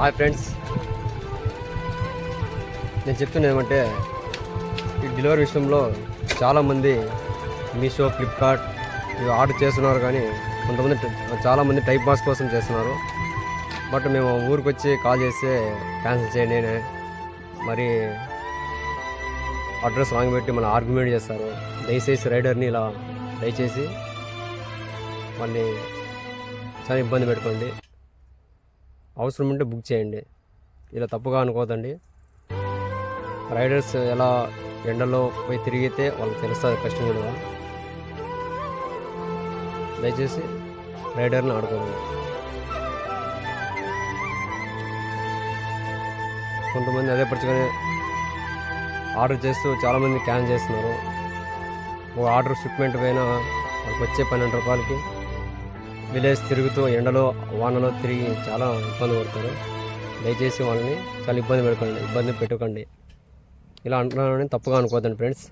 Hi friends, నేను చెప్తున్నా ఏమంటే ఈ డెలివరీ విషయంలో చాలామంది మీషో, ఫ్లిప్కార్ట్ ఇవి ఆర్డర్ చేస్తున్నారు. కానీ కొంతమంది చాలామంది టైప్ పాస్ కోసం చేస్తున్నారు. బట్ మేము ఊరికి వచ్చి కాల్ చేస్తే క్యాన్సిల్ చేయండి, మరి అడ్రస్ రాంగ్ పెట్టి మన ఆర్గ్యుమెంట్ చేస్తారు. దయచేసి రైడర్ని ఇలా దయచేసి మళ్ళీ చాలా ఇబ్బంది పెట్టుకోండి. అవసరం ఉంటే బుక్ చేయండి, ఇలా తప్పుగా అనుకోదండి. రైడర్స్ ఎలా ఎండలో పోయి తిరిగితే వాళ్ళకి తెలుస్తుంది కష్టం విలువ. దయచేసి రైడర్ని ఆడుకోండి. కొంతమంది అదే పరచుకొని ఆర్డర్ చేస్తూ చాలామంది క్యాన్సిల్ చేస్తున్నారు. ఒక ఆర్డర్ షిప్మెంట్ పైన వాళ్ళకి వచ్చే 12 రూపాయలకి విలేజ్ తిరుగుతూ ఎండలో వానలో తిరిగి చాలా ఇబ్బంది పడతారు. దయచేసి వాళ్ళని చాలా ఇబ్బంది పెట్టుకోండి. ఇలా అంటున్నానని తప్పుగా అనుకోవద్దండి ఫ్రెండ్స్.